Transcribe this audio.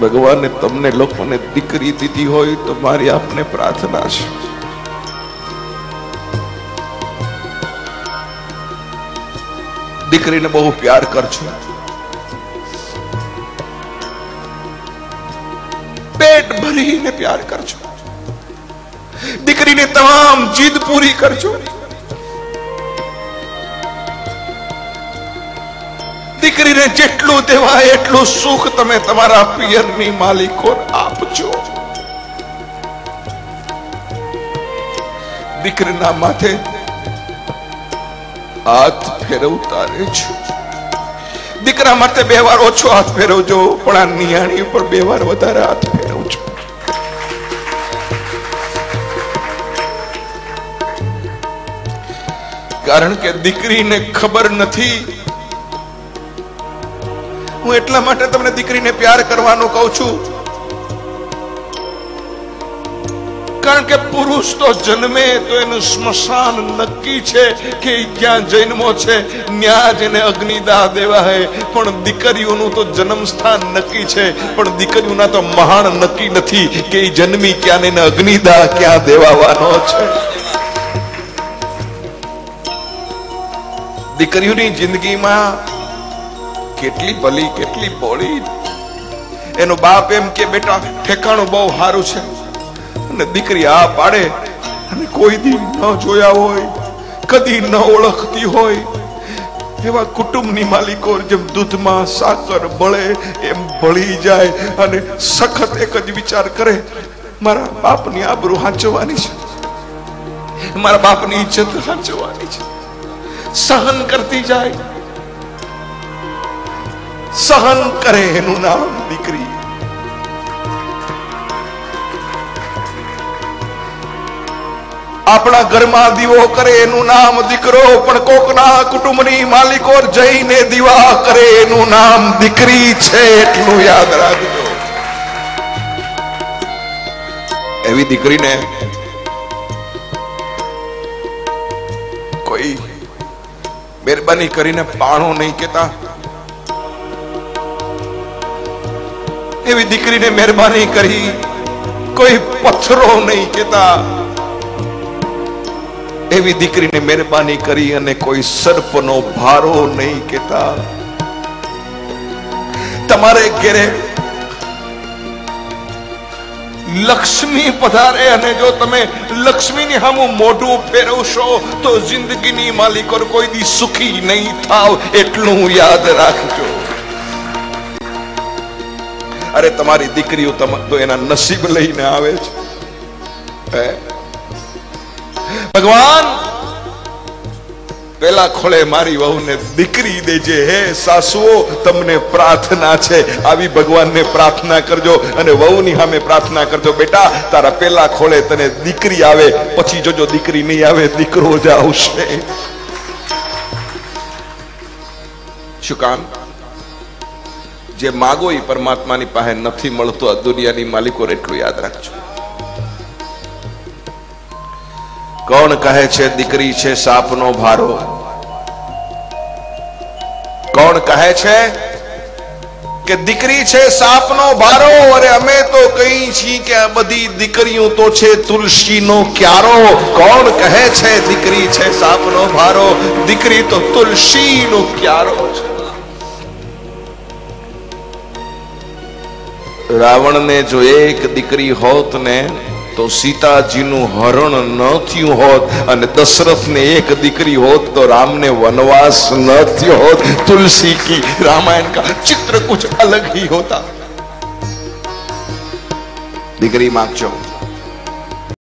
ભગવાને તમને લોકોને દીકરી દીધી હોય તો મારી આપને પ્રાર્થના છે, દીકરીને બહુ પ્યાર કરજો, પેટ ભરીને પ્યાર કરજો, દીકરીને તમામ જીદ પૂરી કરજો, દીકરીને જેટલું દેવાય એટલું સુખ તમે તમારા પિયરની માલિકો આપજો. દીકરીના માથે હાથ ફેરવતા રહેજો. દીકરા માટે 2 વાર ઓછો હાથ ફેરવજો, પણ આ નિયાણી ઉપર 2 વાર વધારે હાથ ફેરવજો. કારણ કે દીકરીને ખબર નથી. હું એટલા માટે તમને દીકરીને પ્યાર કરવાનું કહું છું, કારણ કે પુરુષ તો જન્મે તો એનું સ્મશાન નક્કી છે કે ક્યાં જન્મો છે ત્યાં જ એને અગ્નિદાહ દેવાય, પણ દીકરીઓનું તો જન્મ સ્થાન નક્કી છે, પણ દીકરીઓના તો મહાન નક્કી નથી કે એ જન્મી ક્યાં એને અગ્નિદાહ ક્યાં દેવાનો છે. દીકરીઓની જિંદગીમાં કેટલી ભલી કેટલી બોળી. એનો બાપ એમ કે બેટા ઠેકાણું બહુ સારું છે, અને દીકરી આ પાડે, અને કોઈ દી ન જોયા હોય, કદી ન ઓળખતી હોય એવા કુટુંબની માલિકો જેમ દૂધમાં સાકર બળે એમ બળી જાય, અને સખત એક જ વિચાર કરે, મારા બાપની આબરૂ સાચવવાની છે, મારા બાપની ઇજ્જત સાચવવાની છે. સહન કરતી જાય, સહન કરે, એનું નામ દીકરી. આપણા ઘરમાં દીવો કરે એનું નામ દીકરો, પણ કોકના કુટુંબની માલિકો જઈને દીવા કરે એનું નામ દીકરી છે, એટલું યાદ રાખજો. એવી દીકરીને કોઈ મહેરબાની કરીને પાણો નહીં કેતા, એવી દીકરીને મહેરબાની કરી કોઈ પથ્થરો નહીં કેતા, એવી દીકરીને મહેરબાની કરી અને કોઈ સર્પનો ભારો નહીં કેતા. તમારે ઘરે લક્ષ્મી પધારે, અને જો તમે લક્ષ્મીની સામું મોઢું ફેરવશો તો જિંદગીની માલિકો કોઈ દી સુખી નહીં થાવ, એટલું યાદ રાખજો. અરે તમારી દીકરીઓ તો એના નસીબ લઈને આવે છે. ભગવાન પેલા ખોળે મારી વહુને દીકરી દેજે. હે સાસુઓ, તમને પ્રાર્થના છે, આવી ભગવાનને પ્રાર્થના કરજો, અને વહુની સામે પ્રાર્થના કરજો, બેટા તારા પેલા ખોળે તને દીકરી આવે, પછી જોજો દીકરી નહીં આવે, દીકરો જ આવશે. શું કામ? જે માગો એ પરમાત્માની પાસે નથી મળતો આ દુનિયાની માલિકો, એટલું યાદ રાખજો. કોણ કહે છે દીકરી છે સાપનો ભારો? કોણ કહે છે કે દીકરી છે સાપનો ભારો? અરે અમે તો કહી છીએ કે આ બધી દીકરીઓ તો છે તુલસીનો ક્યારો. કોણ કહે છે દીકરી છે સાપનો ભારો? દીકરી તો તુલસીનો ક્યારો છે. રાવણને જો એક દીકરી હોત ને તો સીતાજીનું હરણ ન થયું હોત, અને દશરથને એક દીકરી હોત તો રામને વનવાસ ન થયો હોત. तुलसी की रामायण का चित्र कुछ अलग ही होता. દીકરી માગજો.